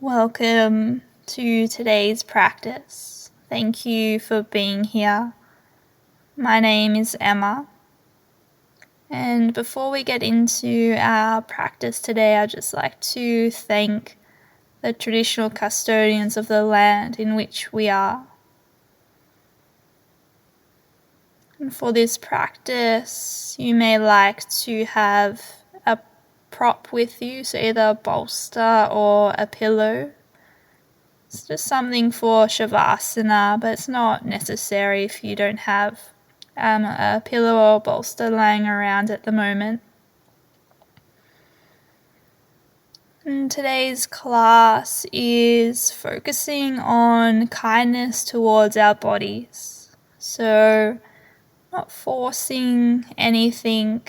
Welcome to today's practice. Thank you for being here. My name is Emma, and before we get into our practice today, I'd just like to thank the traditional custodians of the land in which we are. And for this practice, you may like to have a prop with you, so either a bolster or a pillow. It's just something for Shavasana, but it's not necessary if you don't have a pillow or bolster lying around at the moment. And today's class is focusing on kindness towards our bodies. So not forcing anything,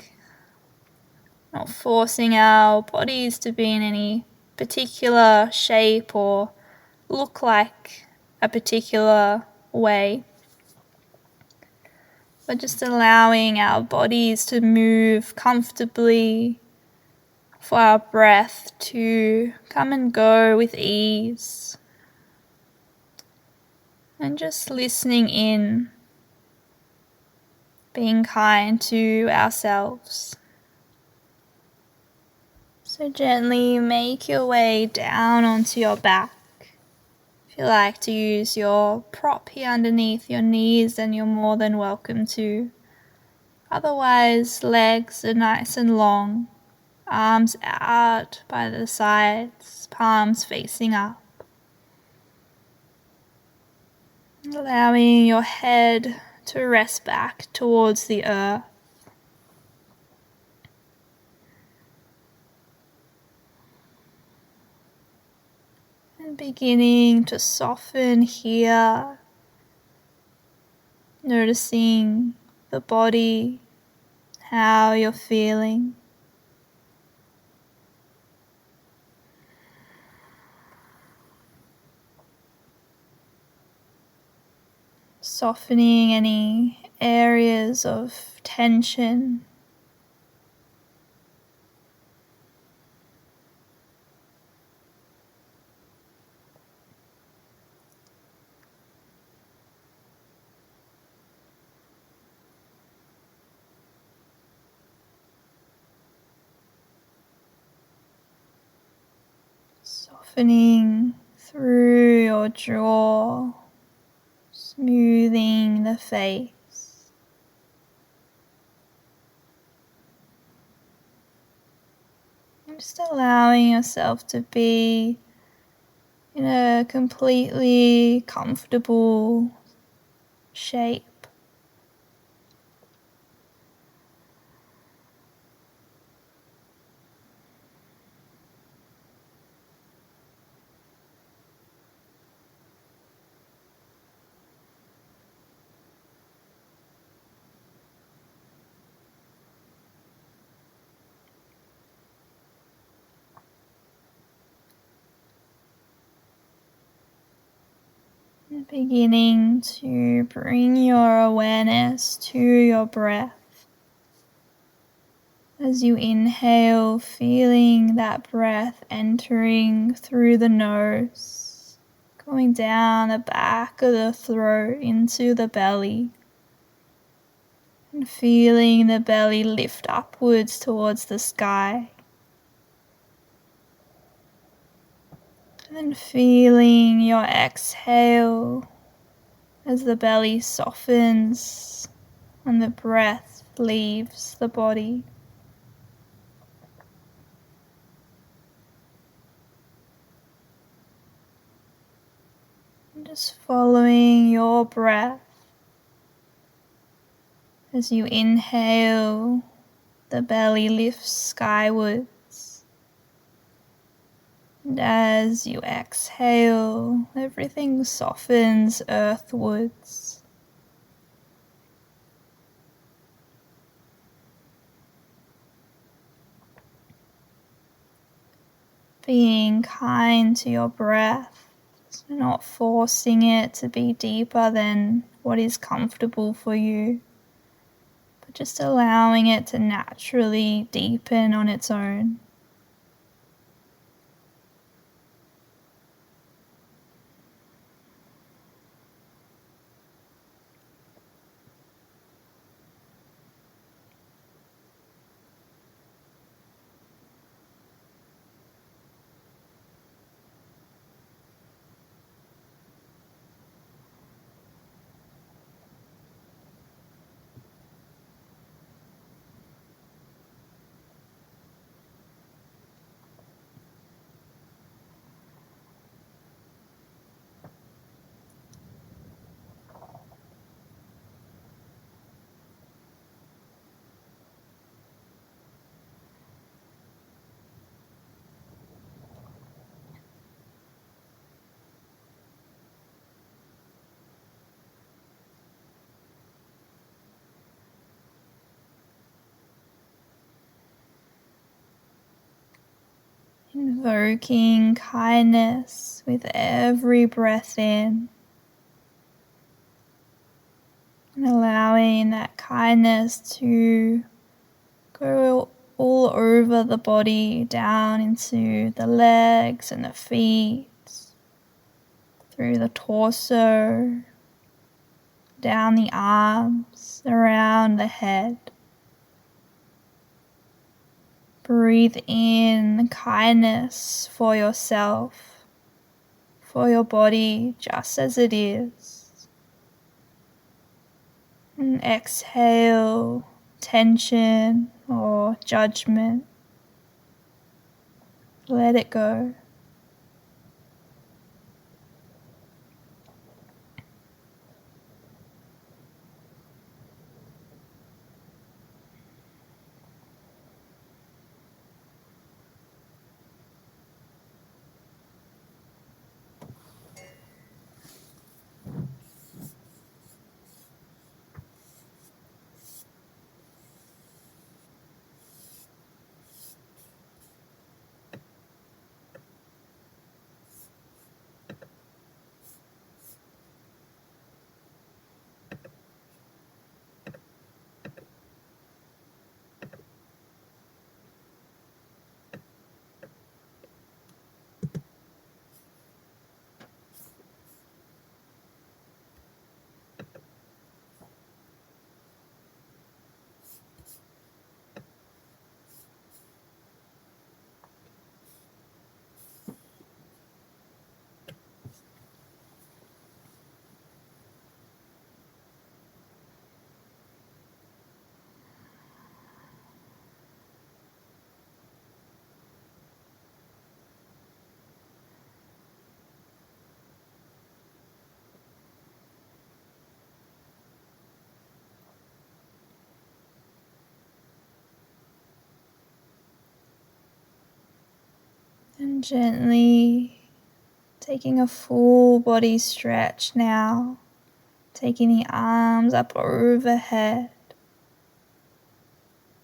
not forcing our bodies to be in any particular shape or look like a particular way, but just allowing our bodies to move comfortably, for our breath to come and go with ease, and just listening in, being kind to ourselves. So gently make your way down onto your back. If you like to use your prop here underneath your knees, then you're more than welcome to. Otherwise, legs are nice and long, arms out by the sides, palms facing up. Allowing your head to rest back towards the earth. And beginning to soften here, noticing the body, how you're feeling. Softening any areas of tension. Softening through your jaw, smoothing the face. And just allowing yourself to be in a completely comfortable shape. Beginning to bring your awareness to your breath. As you inhale, feeling that breath entering through the nose, going down the back of the throat into the belly, and feeling the belly lift upwards towards the sky. And then feeling your exhale as the belly softens and the breath leaves the body. And just following your breath. As you inhale, the belly lifts skywards. And as you exhale, everything softens earthwards. Being kind to your breath, so not forcing it to be deeper than what is comfortable for you, but just allowing it to naturally deepen on its own. Invoking kindness with every breath in, and allowing that kindness to go all over the body, down into the legs and the feet, through the torso, down the arms, around the head. Breathe in kindness for yourself, for your body just as it is. And exhale tension or judgment. Let it go. And gently taking a full body stretch now, taking the arms up overhead,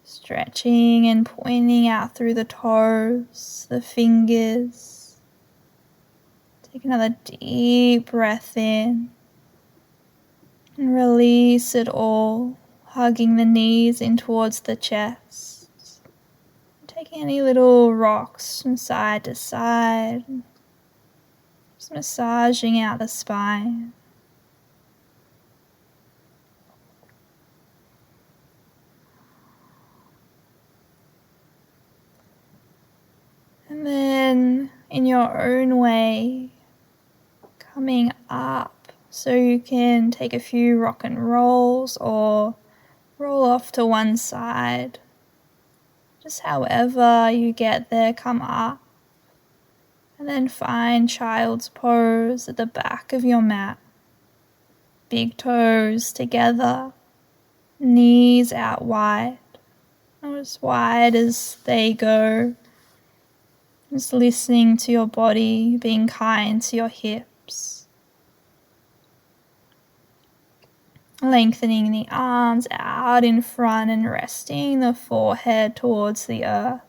stretching and pointing out through the toes, the fingers. Take another deep breath in and release it all, hugging the knees in towards the chest. Taking any little rocks from side to side, just massaging out the spine. And then in your own way, coming up so you can take a few rock and rolls or roll off to one side. Just however you get there, come up. And then find child's pose at the back of your mat. Big toes together, knees out wide, as wide as they go. Just listening to your body, being kind to your hips. Lengthening the arms out in front and resting the forehead towards the earth.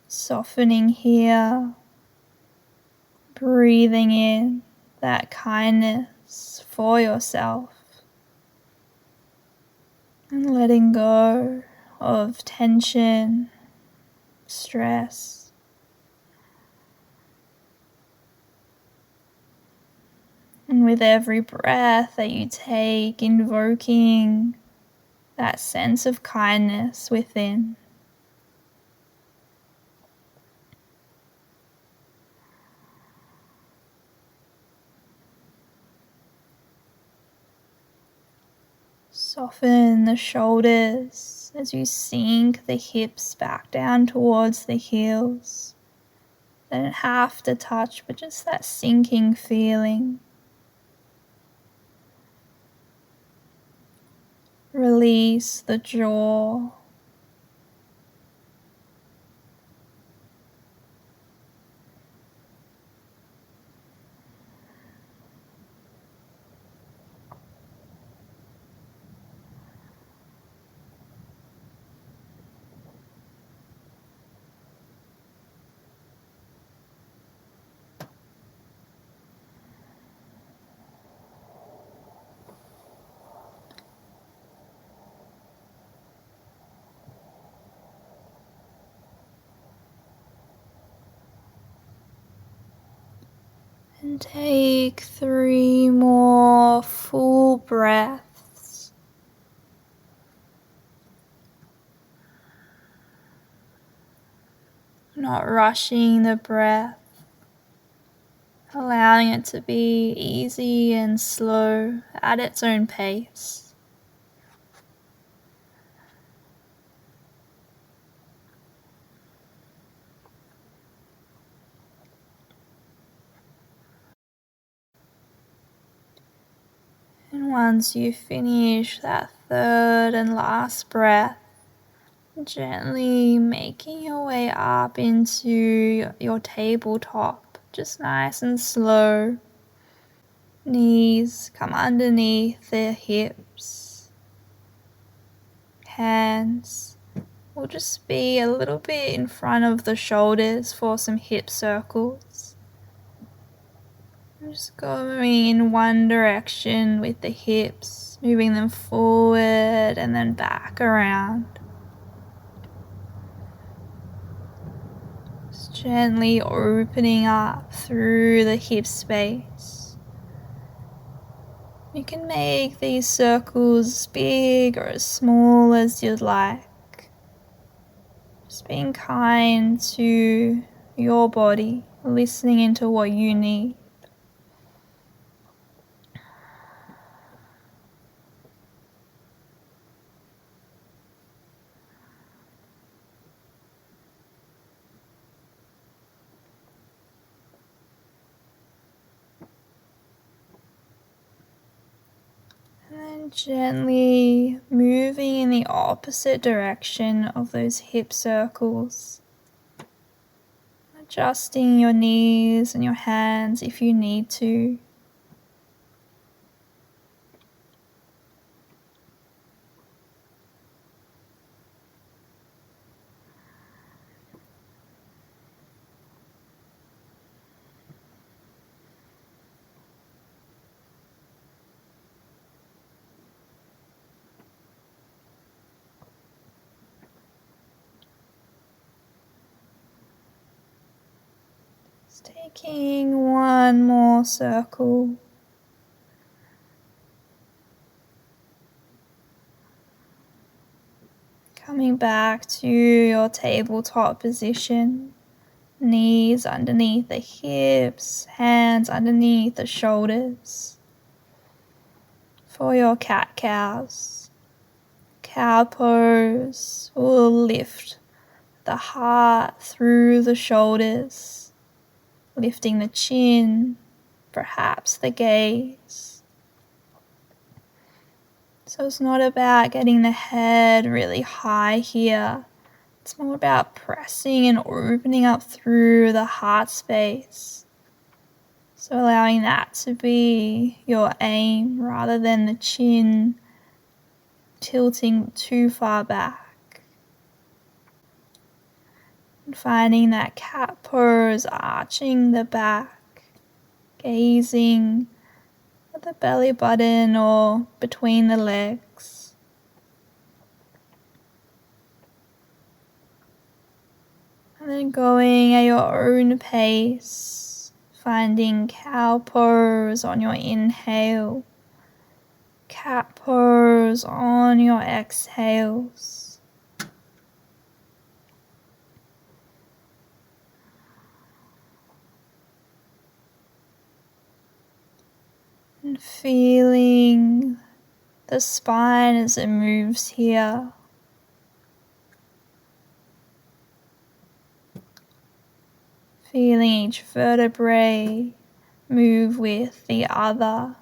Softening here, breathing in that kindness for yourself and letting go of tension, stress. And with every breath that you take, invoking that sense of kindness within. Soften the shoulders as you sink the hips back down towards the heels. They don't have to touch, but just that sinking feeling. Release the jaw. And take 3 more full breaths. Not rushing the breath, allowing it to be easy and slow at its own pace. And once you finish that third and last breath, gently making your way up into your tabletop, just nice and slow. Knees come underneath the hips. Hands will just be a little bit in front of the shoulders for some hip circles. Just going in one direction with the hips, moving them forward and then back around. Just gently opening up through the hip space. You can make these circles as big or as small as you'd like. Just being kind to your body, listening into what you need. And then gently moving in the opposite direction of those hip circles. Adjusting your knees and your hands if you need to. Just taking one more circle. Coming back to your tabletop position. Knees underneath the hips, hands underneath the shoulders. For your cat-cows. Cow pose will lift the heart through the shoulders, lifting the chin, perhaps the gaze. So it's not about getting the head really high here. It's more about pressing and opening up through the heart space. So allowing that to be your aim rather than the chin tilting too far back. And finding that cat pose, arching the back, gazing at the belly button or between the legs. And then going at your own pace, finding cow pose on your inhale, cat pose on your exhales. And feeling the spine as it moves here. Feeling each vertebrae move with the other.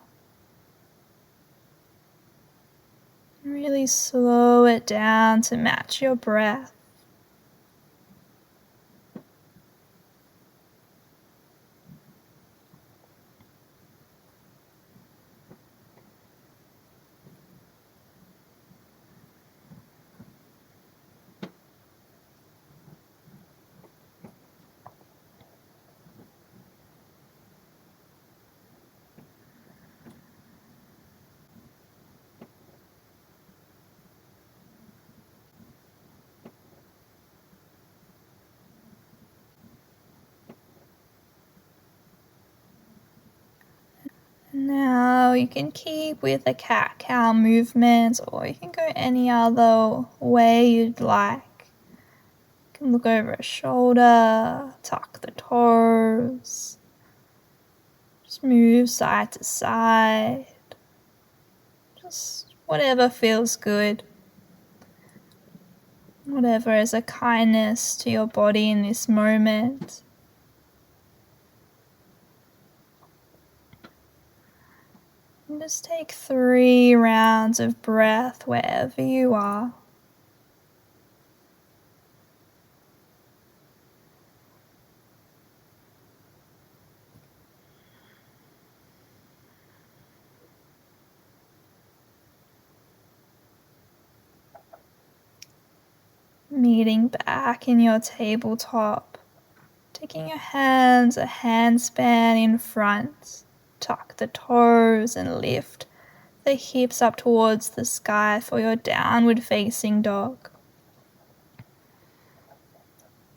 Really slow it down to match your breath. inhale, you can keep with a cat-cow movement, or you can go any other way you'd like. You can look over a shoulder, tuck the toes, just move side to side, just whatever feels good. Whatever is a kindness to your body in this moment. And just take 3 rounds of breath wherever you are. Meeting back in your tabletop. Taking your hands a handspan in front. Tuck the toes and lift the hips up towards the sky for your downward facing dog.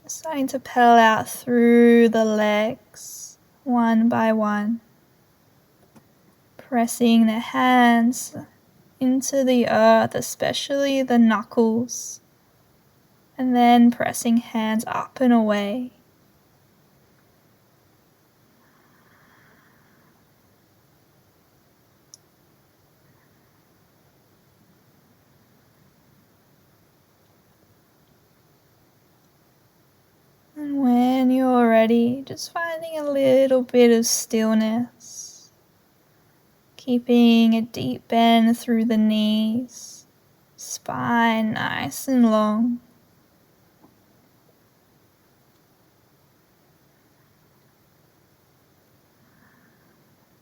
Starting to pedal out through the legs, one by one. Pressing the hands into the earth, especially the knuckles. And then pressing hands up and away. And when you're ready, just finding a little bit of stillness. Keeping a deep bend through the knees. Spine nice and long.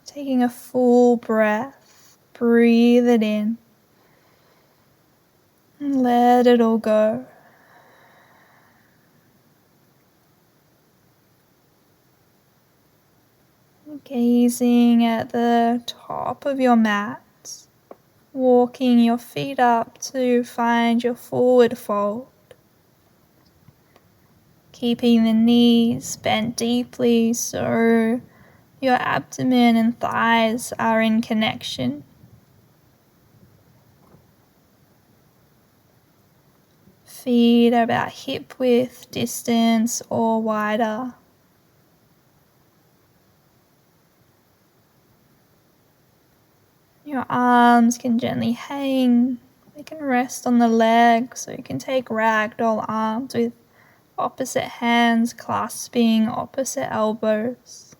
Taking a full breath. Breathe it in. And let it all go. Gazing at the top of your mat, walking your feet up to find your forward fold, keeping the knees bent deeply so your abdomen and thighs are in connection. Feet are about hip width distance or wider. Your arms can gently hang, they can rest on the legs, so you can take ragdoll arms with opposite hands clasping opposite elbows.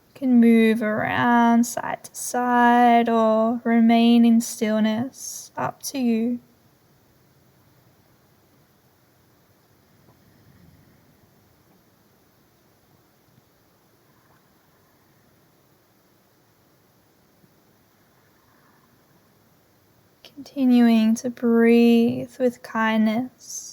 You can move around side to side or remain in stillness, up to you. Continuing to breathe with kindness.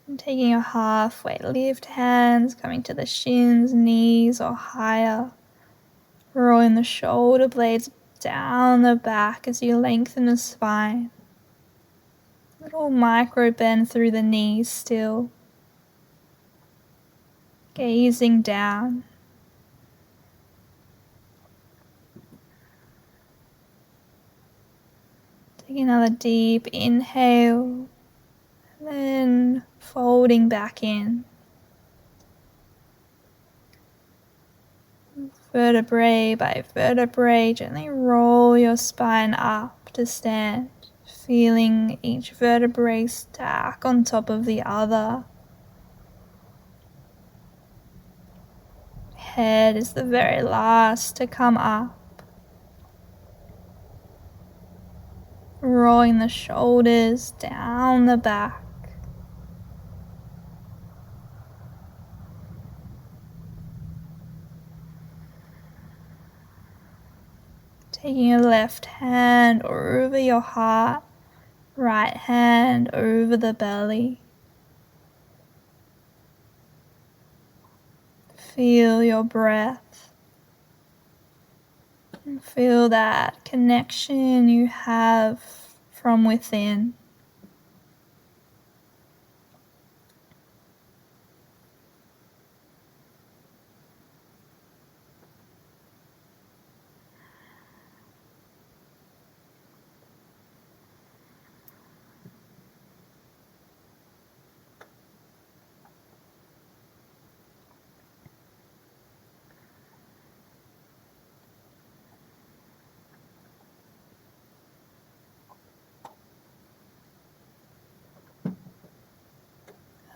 And taking your halfway lift hands, coming to the shins, knees or higher. Rolling the shoulder blades down the back as you lengthen the spine. Little micro bend through the knees still. Gazing down. Take another deep inhale. And then folding back in. Vertebrae by vertebrae, gently roll your spine up to stand, feeling each vertebrae stack on top of the other. Head is the very last to come up. Rolling the shoulders down the back. Taking your left hand over your heart, right hand over the belly. Feel your breath and feel that connection you have from within.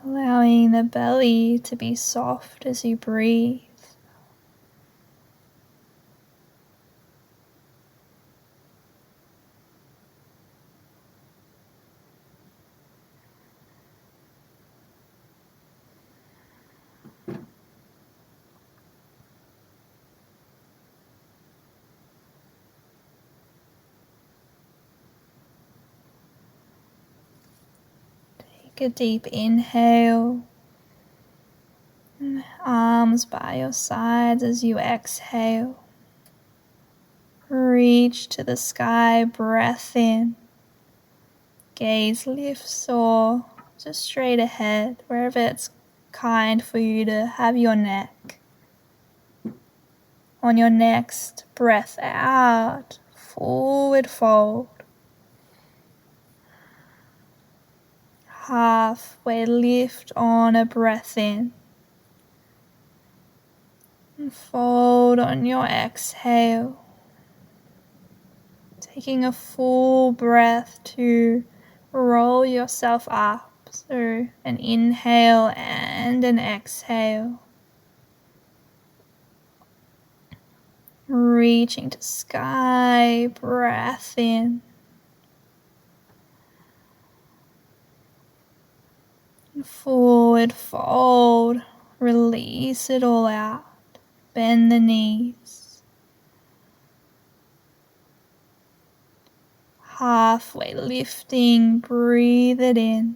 Allowing the belly to be soft as you breathe. Take a deep inhale. Arms by your sides as you exhale. Reach to the sky, breath in. Gaze lifts or just straight ahead, wherever it's kind for you to have your neck. On your next breath out, forward fold. Halfway lift on a breath in. And fold on your exhale. Taking a full breath to roll yourself up. So an inhale and an exhale. Reaching to sky, breath in. And forward fold, release it all out. Bend the knees. Halfway lifting, breathe it in.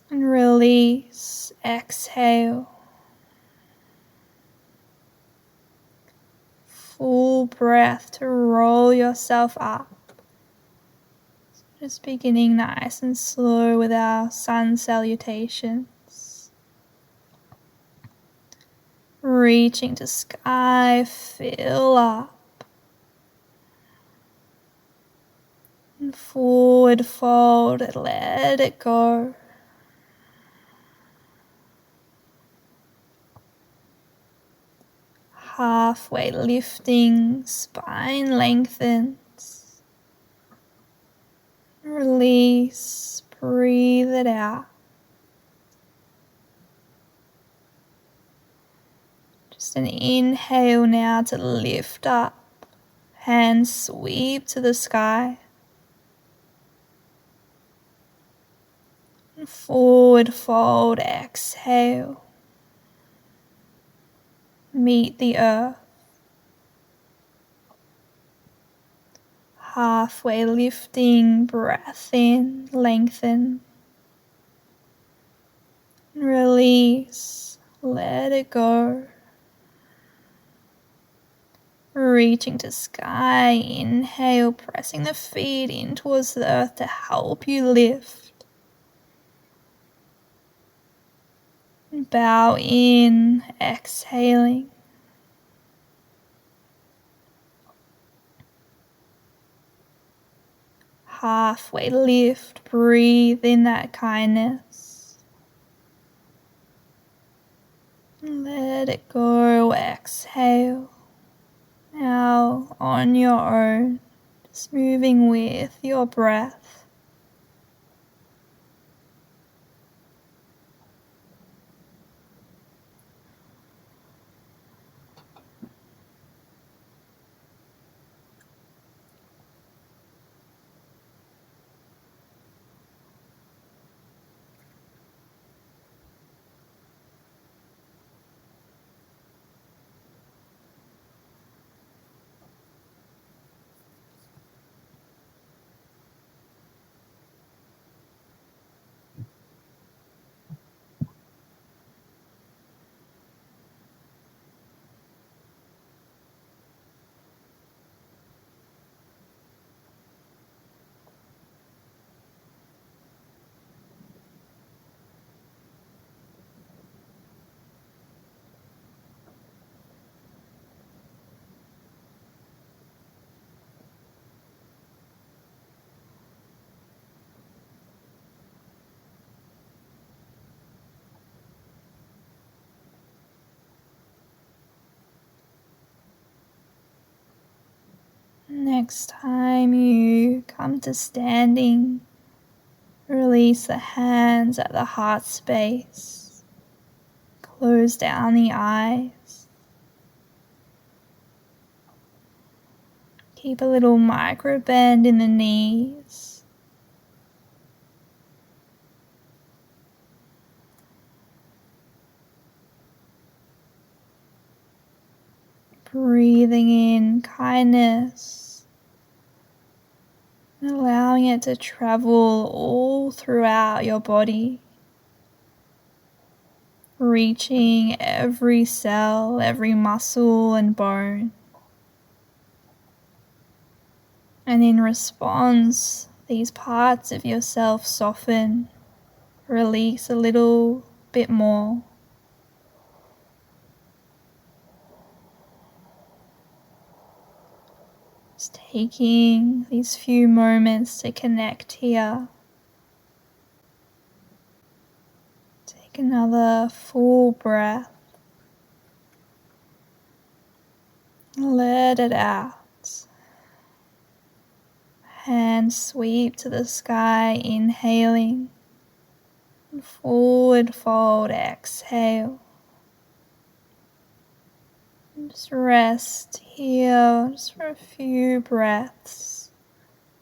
And release, exhale. Full breath to roll yourself up. Just beginning nice and slow with our sun salutations. Reaching to sky, fill up. And forward fold, let it go. Halfway lifting, spine lengthens. Release, breathe it out. Just an inhale now to lift up. Hands sweep to the sky. And forward fold, exhale. Meet the earth. Halfway lifting, breath in, lengthen. Release, let it go. Reaching to sky, inhale, pressing the feet in towards the earth to help you lift. Bow in, exhaling. Halfway lift, breathe in that kindness. Let it go, exhale. Now on your own, just moving with your breath. Next time you come to standing, release the hands at the heart space. Close down the eyes. Keep a little micro bend in the knees. Breathing in kindness and allowing it to travel all throughout your body, reaching every cell, every muscle and bone. And in response, these parts of yourself soften, release a little bit more. Just taking these few moments to connect here. Take another full breath. Let it out. Hands sweep to the sky, inhaling. And forward fold, exhale. And just rest here just for a few breaths.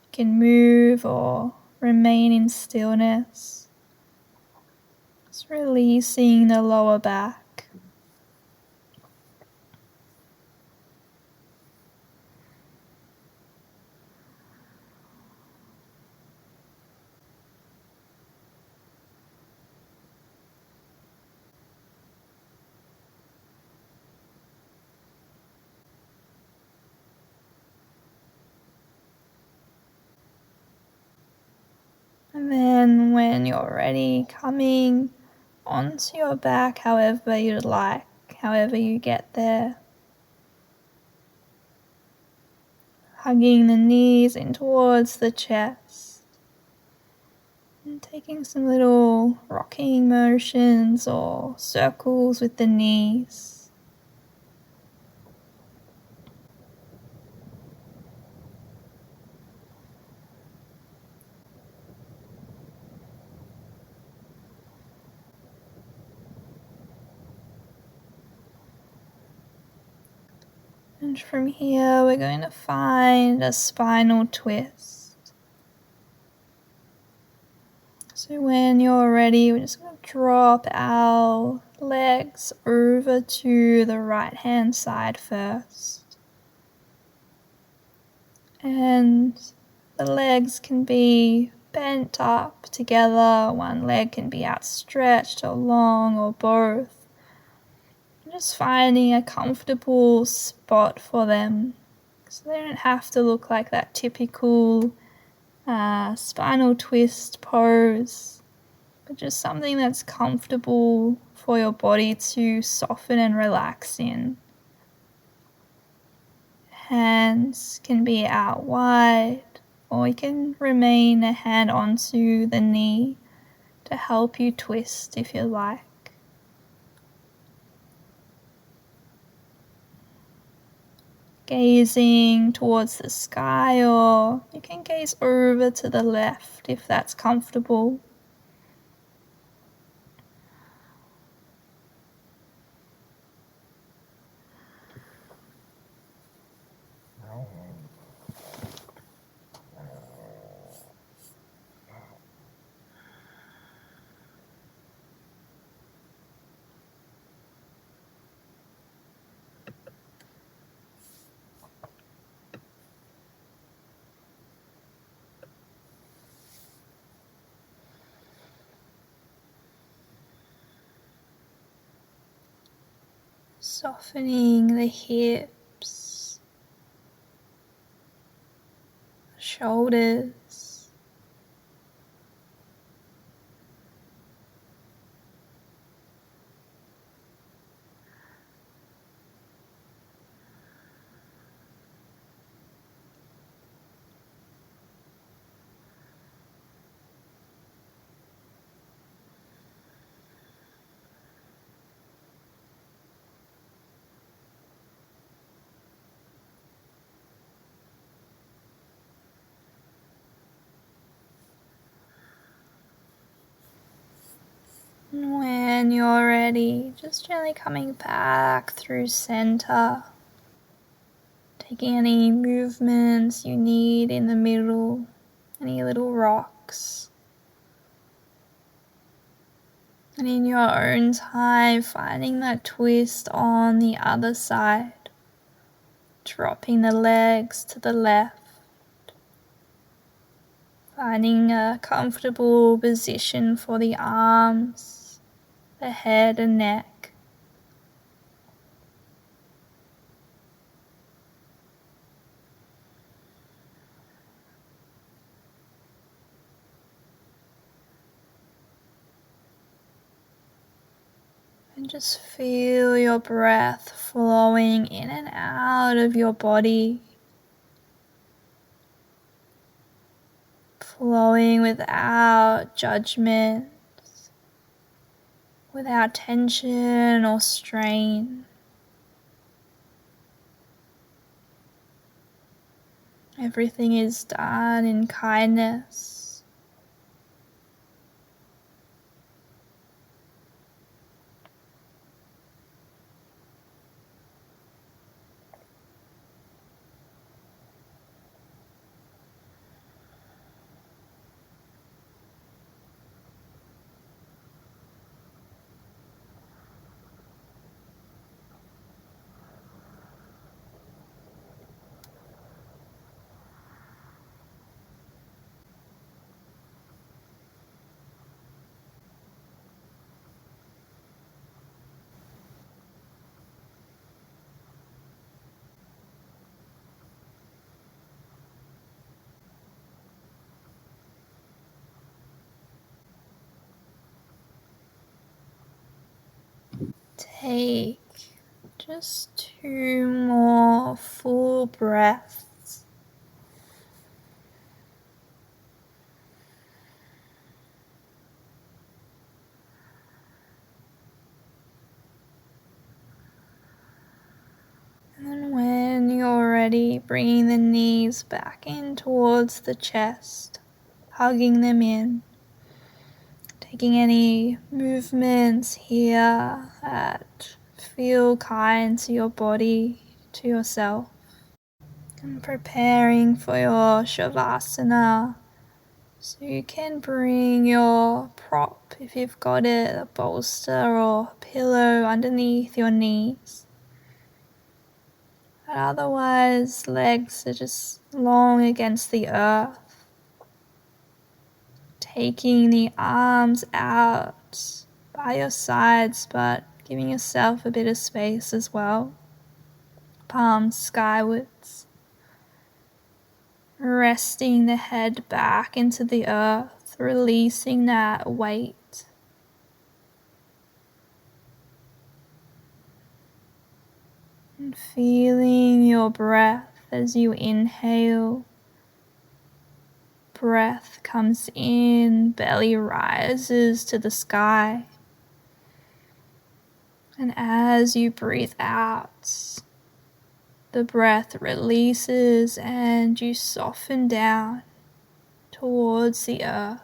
You can move or remain in stillness. Just releasing the lower back. And then when you're ready, coming onto your back however you'd like, however you get there. Hugging the knees in towards the chest. And taking some little rocking motions or circles with the knees. And from here, we're going to find a spinal twist. So when you're ready, we're just going to drop our legs over to the right hand side first. And the legs can be bent up together. One leg can be outstretched or long or both. Just finding a comfortable spot for them, so they don't have to look like that typical spinal twist pose, but just something that's comfortable for your body to soften and relax in. Hands can be out wide, or you can remain a hand onto the knee to help you twist if you like. Gazing towards the sky, or you can gaze over to the left if that's comfortable. Softening the hips, shoulders, And when you're ready, just gently coming back through center, taking any movements you need in the middle, any little rocks. And in your own time, finding that twist on the other side, dropping the legs to the left, finding a comfortable position for the arms, the head and neck. And just feel your breath flowing in and out of your body, flowing without judgment, without tension or strain. Everything is done in kindness. Take just 2 more full breaths. And then when you're ready, bringing the knees back in towards the chest, hugging them in. Taking any movements here that feel kind to your body, to yourself. And preparing for your Shavasana. So you can bring your prop, if you've got it, a bolster or a pillow underneath your knees. But otherwise, legs are just long against the earth. Taking the arms out by your sides, but giving yourself a bit of space as well. Palms skywards. Resting the head back into the earth, releasing that weight. And feeling your breath as you inhale. Breath comes in, belly rises to the sky. And as you breathe out, the breath releases and you soften down towards the earth.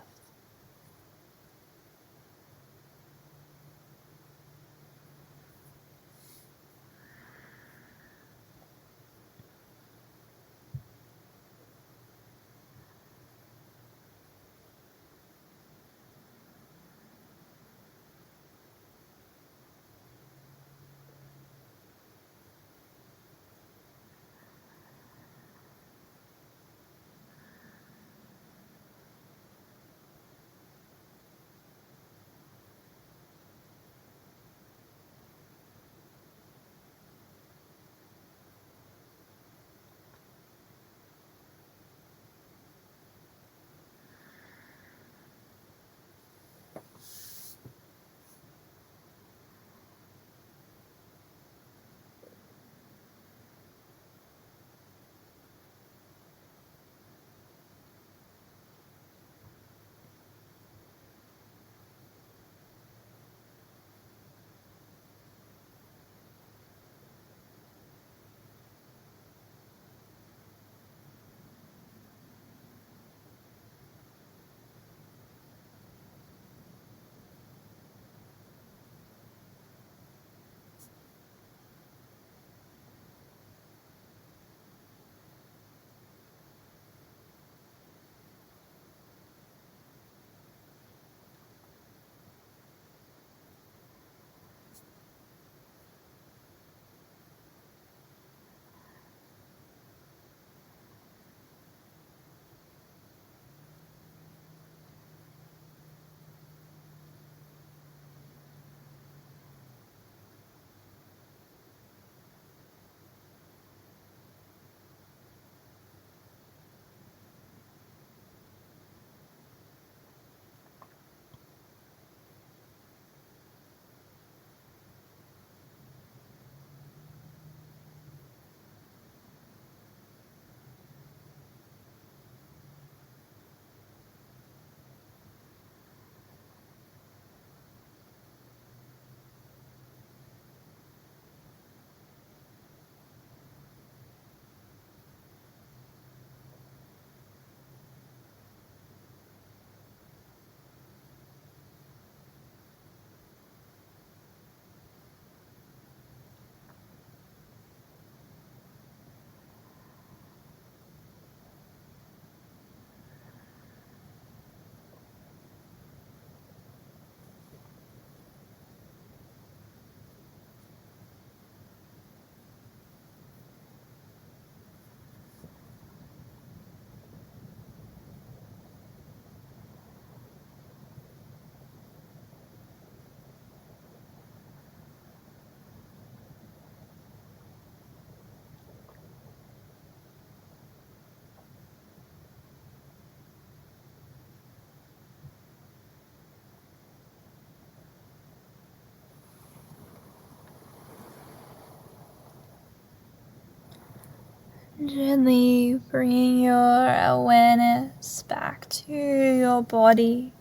Gently bring your awareness back to your body.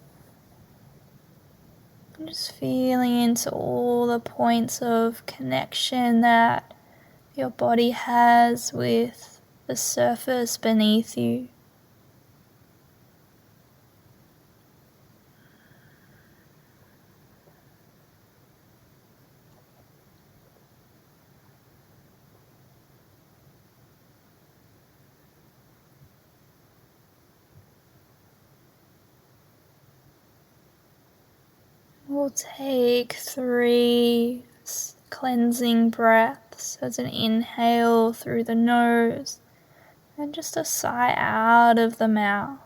Just feeling into all the points of connection that your body has with the surface beneath you. We'll take 3 cleansing breaths as an inhale through the nose and just a sigh out of the mouth.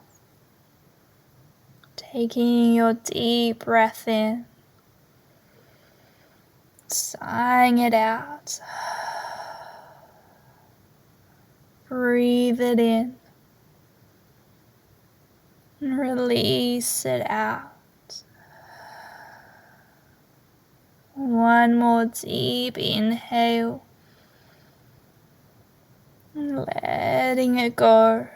Taking your deep breath in, sighing it out. Breathe it in and release it out. One more deep inhale and letting it go.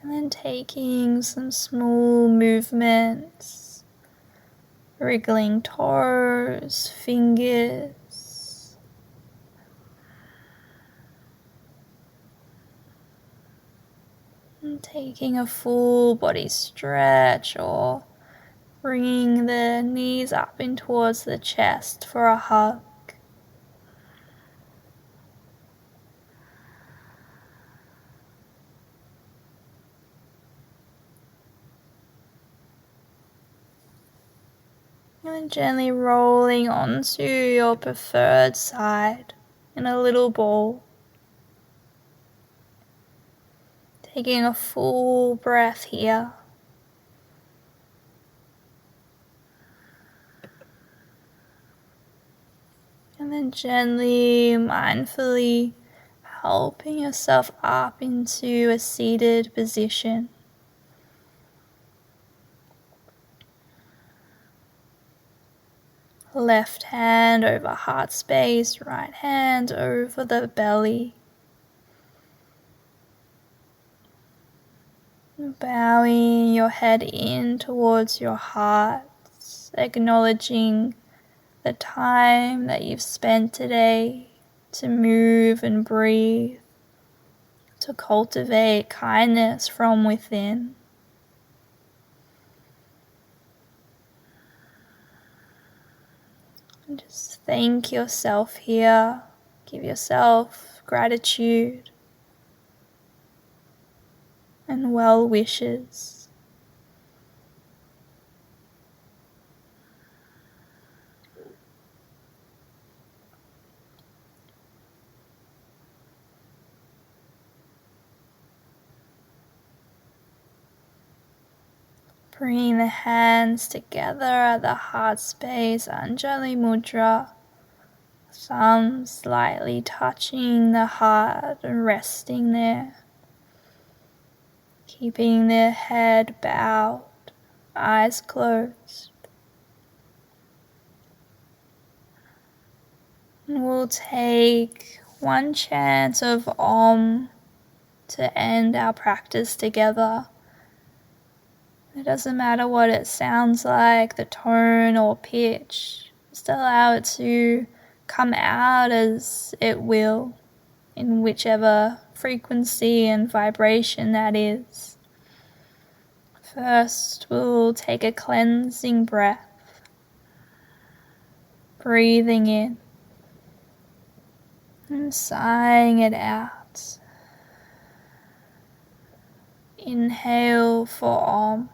And then taking some small movements, wriggling toes, fingers. And taking a full body stretch or bringing the knees up in towards the chest for a hug. And then gently rolling onto your preferred side in a little ball. Taking a full breath here. And then gently, mindfully helping yourself up into a seated position. Left hand over heart space, right hand over the belly. Bowing your head in towards your heart, acknowledging the time that you've spent today to move and breathe, to cultivate kindness from within. And just thank yourself here, give yourself gratitude and well wishes. Bring the hands together at the heart space, Anjali Mudra. Thumbs slightly touching the heart and resting there. Keeping the head bowed, eyes closed. And we'll take one chant of Om to end our practice together. It doesn't matter what it sounds like, the tone or pitch. Just allow it to come out as it will, in whichever frequency and vibration that is. First, we'll take a cleansing breath, breathing in and sighing it out. Inhale for Om.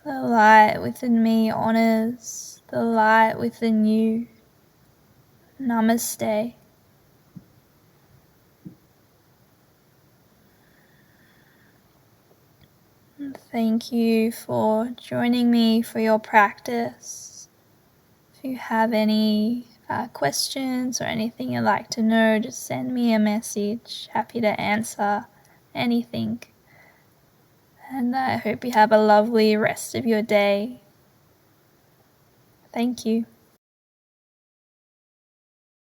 The light within me honors the light within you. Namaste. And Thank you for joining me for your practice. If you have any questions or anything you'd like to know, just send me a message. Happy to answer anything. And I hope you have a lovely rest of your day. Thank you.